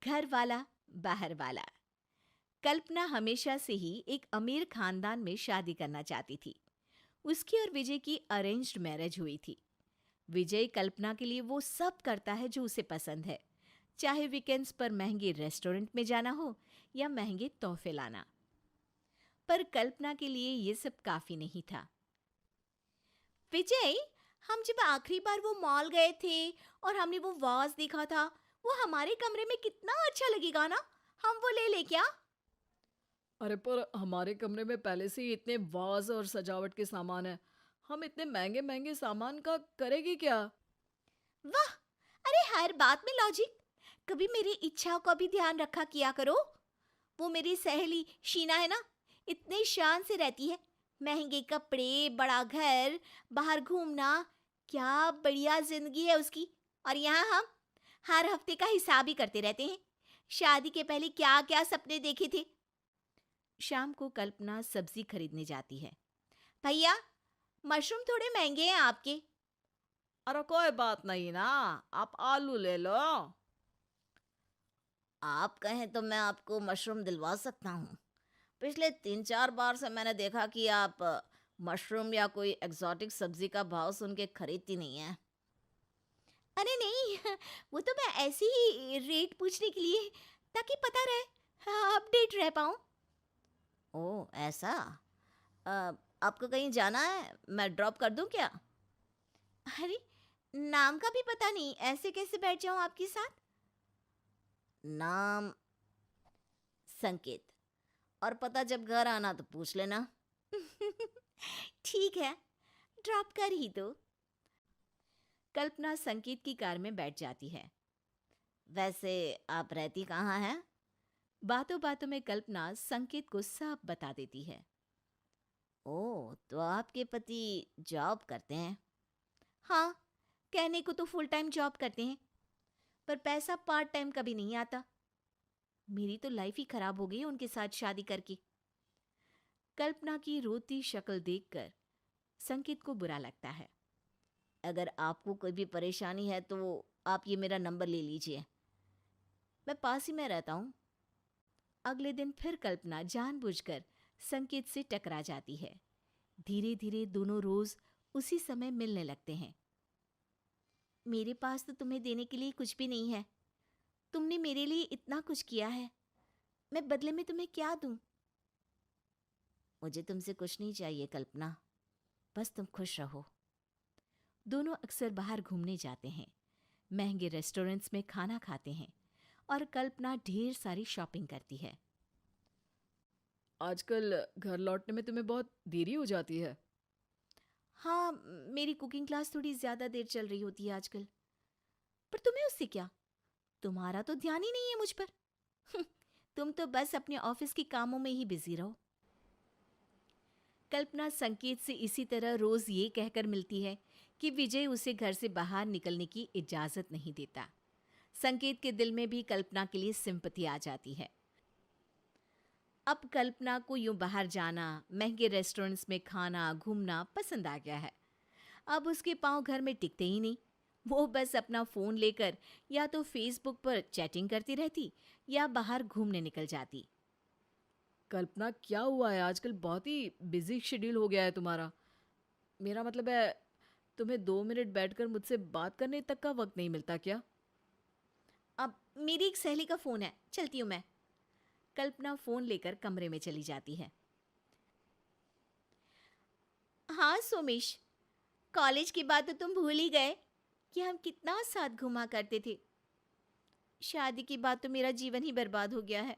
घर वाला बाहर वाला। कल्पना हमेशा से ही एक अमीर खानदान में शादी करना चाहती थी। उसकी और विजय की अरेंज्ड मैरिज हुई थी। विजय कल्पना के लिए वो सब करता है जो उसे पसंद है, चाहे वीकेंड्स पर महंगे रेस्टोरेंट में जाना हो या महंगे तोहफे लाना। पर कल्पना के लिए ये सब काफी नहीं था। विजय, हम जब आखिरी बार वो मॉल गए थे और हमने वो वाज देखा था, वो हमारे कमरे में कितना अच्छा लगेगा ना। हम वो ले क्या? अरे पर हमारे कमरे में पहले से ही इतने वाज और सजावट के सामान है। हम इतने महंगे महंगे सामान का करेगी क्या? वाह! अरे हर बात में लॉजिक। कभी मेरी इच्छाओं का भी ध्यान रखा किया करो। वो मेरी सहेली शीना है ना, इतने शान से रहती है। महंगे कपड़े, बड़ा घर, बाहर घूमना, क्या बढ़िया जिंदगी है उसकी। और यहाँ हम हर हफ्ते का हिसाब ही करते रहते हैं। शादी के पहले क्या क्या सपने देखे थे। शाम को कल्पना सब्जी खरीदने जाती है। भैया, मशरूम थोड़े महंगे हैं आपके। अरे कोई बात नहीं ना, आप आलू ले लो। आप कहें तो मैं आपको मशरूम दिलवा सकता हूँ। पिछले 3-4 बार से मैंने देखा कि आप मशरूम या कोई एक्सोटिक सब्जी का भाव सुन के खरीदती नहीं है। अरे नहीं, वो तो मैं ऐसे ही रेट पूछने के लिए, ताकि पता रहे, हाँ, अपडेट रह पाऊँ। ओह ऐसा। अ, आपको कहीं जाना है? मैं ड्रॉप कर दूँ क्या? अरे, नाम का भी पता नहीं, ऐसे कैसे बैठ जाऊँ आपके साथ? नाम संकेत। और पता जब घर आना तो पूछ लेना। ठीक है, ड्रॉप कर ही दो। कल्पना संकेत की कार में बैठ जाती है। वैसे आप रहती कहाँ हैं? बातों बातों में कल्पना संकेत को सब बता देती है। ओह, तो आपके पति जॉब करते हैं? हाँ, कहने को तो फुल टाइम जॉब करते हैं, पर पैसा पार्ट टाइम कभी नहीं आता। मेरी तो लाइफ ही खराब हो गई उनके साथ शादी करके। कल्पना की रोती शक्ल देखकर संकेत को बुरा लगता है। अगर आपको कोई भी परेशानी है तो आप ये मेरा नंबर ले लीजिए, मैं पास ही में रहता हूँ। अगले दिन फिर कल्पना जानबूझकर संकेत से टकरा जाती है। धीरे धीरे दोनों रोज उसी समय मिलने लगते हैं। मेरे पास तो तुम्हें देने के लिए कुछ भी नहीं है। तुमने मेरे लिए इतना कुछ किया है, मैं बदले में तुम्हें क्या दूं? मुझे तुमसे कुछ नहीं चाहिए कल्पना, बस तुम खुश रहो। दोनों अक्सर बाहर घूमने जाते हैं, महंगे रेस्टोरेंट्स में खाना खाते हैं और कल्पना ढेर सारी शॉपिंग करती है। आजकल घर लौटने में तुम्हें बहुत देरी हो जाती है। हाँ, मेरी कुकिंग क्लास थोड़ी ज्यादा देर चल रही होती है आजकल। पर तुम्हें उससे क्या? तुम्हारा तो ध्यान ही नहीं है मुझ पर। तुम तो बस अपने ऑफिस के कामों में ही बिजी रहो। कल्पना संकेत से इसी तरह रोज ये कहकर मिलती है कि विजय उसे घर से बाहर निकलने की इजाजत नहीं देता। संकेत के दिल में भी कल्पना के लिए सिंपैथी आ जाती है। अब कल्पना को यूं बाहर जाना, महंगे रेस्टोरेंट्स में खाना घूमना पसंद आ गया है। अब उसके पांव घर में टिकते ही नहीं। वो बस अपना फ़ोन लेकर या तो फेसबुक पर चैटिंग करती रहती या बाहर घूमने निकल जाती। कल्पना क्या हुआ है, आजकल बहुत ही बिजी शेड्यूल हो गया है तुम्हारा। मेरा मतलब है, तुम्हें 2 मिनट बैठकर मुझसे बात करने तक का वक्त नहीं मिलता क्या? अब मेरी एक सहेली का फ़ोन है, चलती हूँ मैं। कल्पना फ़ोन लेकर कमरे में चली जाती है। हाँ सोमेश, कॉलेज की बात तो तुम भूल ही गए कि हम कितना साथ घुमा करते थे। शादी की बात तो मेरा जीवन ही बर्बाद हो गया है।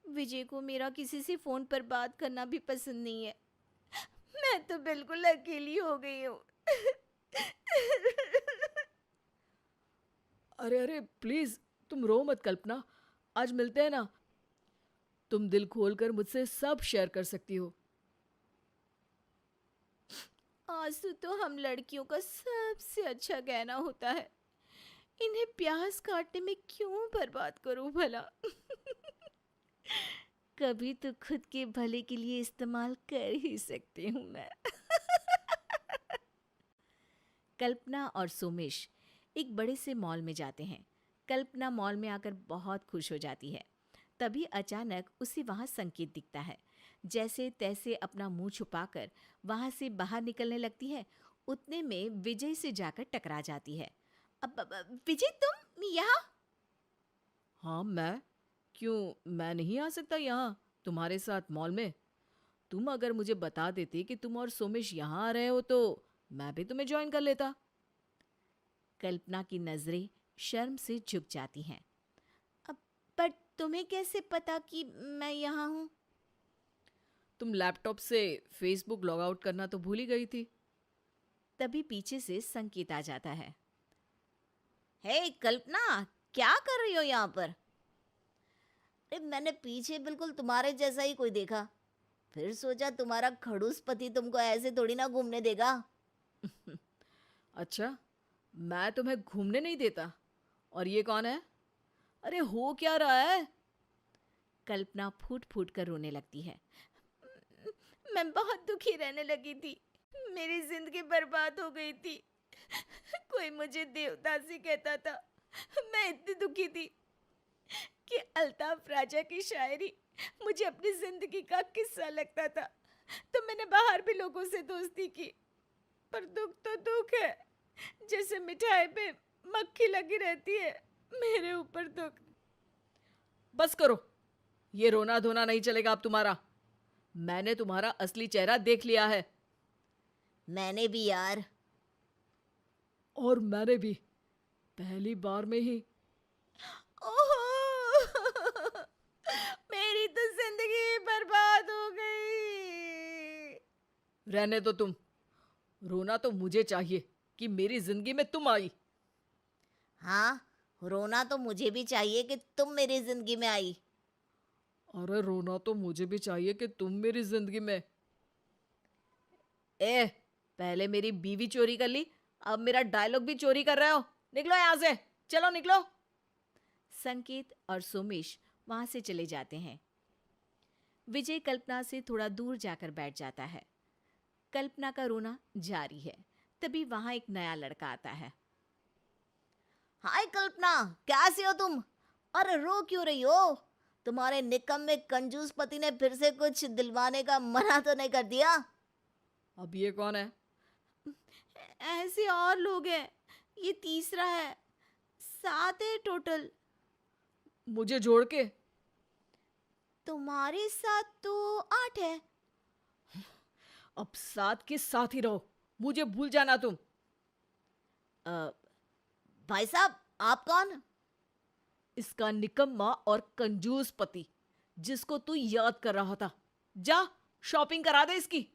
विजय को मेरा किसी से फ़ोन पर बात करना भी पसंद नहीं है। मैं तो बिल्कुल अकेली हो गई हूँ। अरे अरे प्लीज, तुम रो मत कल्पना। आज मिलते हैं ना, तुम दिल खोलकर मुझसे सब शेयर कर सकती हो। आंसू तो हम लड़कियों का सबसे अच्छा गहना होता है। इन्हें प्यास काटने में क्यों बर्बाद करूं भला? कभी तो खुद के भले के लिए इस्तेमाल कर ही सकती हूँ मैं। कल्पना और सोमेश एक बड़े से मॉल में जाते हैं, कल्पना मॉल में आकर बहुत खुश हो जाती है। तभी अचानक उसे वहां संकेत दिखता है। जैसे तैसे अपना मुंह छुपाकर वहां से बाहर निकलने लगती है। उतने में विजय से जाकर टकरा जाती है। विजय, तुम यहाँ? हाँ, मैं? क्यों, मैं नहीं आ सकता यहाँ तुम्हारे साथ मॉल में? तुम अगर मुझे बता देते कि तुम और सोमेश यहाँ आ रहे हो तो मैं भी तुम्हें ज्वाइन कर लेता। कल्पना की नजरें शर्म से झुक जाती हैं। अब पर तुम्हें कैसे पता कि मैं यहाँ हूँ? तुम लैपटॉप से फेसबुक लॉग आउट करना तो भूल ही गई थी। तभी पीछे से संकेत आ जाता है। हे कल्पना, क्या कर रही हो यहाँ पर? अरे मैंने पीछे बिल्कुल तुम्हारे जैसा ही कोई देखा, फिर सोचा तुम्हारा खड़ूस पति तुमको ऐसे थोड़ी ना घूमने देगा। अच्छा, मैं तुम्हें घूमने नहीं देता? और ये कौन है? अरे हो क्या रहा है? कल्पना फूट फूट कर रोने लगती है। मैं बहुत दुखी रहने लगी थी, मेरी जिंदगी बर्बाद हो गई थी। कोई मुझे देवदासी कहता था। मैं इतनी दुखी थी कि अल्ताफ राजा की शायरी मुझे अपनी जिंदगी का किस्सा लगता था। तो मैंने बाहर भी लोगों से दोस्ती की, पर दुख तो दुख है, जैसे मिठाई पे मक्खी लगी रहती है, मेरे ऊपर दुख। बस करो, ये रोना धोना नहीं चलेगा अब तुम्हारा। मैंने तुम्हारा असली चेहरा देख लिया है। मैंने भी यार। और मैंने भी, पहली बार में ही। ओहो मेरी तो जिंदगी बर्बाद हो गई। रहने दो तुम, रोना तो मुझे चाहिए कि मेरी जिंदगी में तुम आई। हाँ, रोना तो मुझे भी चाहिए कि तुम मेरी जिंदगी में आई। अरे रोना तो मुझे भी चाहिए कि तुम मेरी जिंदगी में। ए, पहले मेरी बीवी चोरी कर ली, अब मेरा डायलॉग भी चोरी कर रहे हो। निकलो यहां से, चलो निकलो। संकेत और सोमेश वहां से चले जाते हैं। विजय कल्पना से थोड़ा दूर जाकर बैठ जाता है। कल्पना का रोना जारी है। तभी वहां एक नया लड़का आता है। हाय कल्पना, कैसी हो तुम? अरे रो क्यों रही हो? तुम्हारे निकम्मे कंजूस पति ने फिर से कुछ दिलवाने का मना तो नहीं कर दिया? अब ये कौन है? ऐसे और लोग हैं, ये तीसरा है, 7 है टोटल। मुझे जोड़ के? तुम्हारे साथ तो 8 है। अब साथ के साथ ही रहो, मुझे भूल जाना तुम। भाई साहब, आप कौन? इसका निकम्मा और कंजूस पति, जिसको तू याद कर रहा था। जा शॉपिंग करा दे इसकी।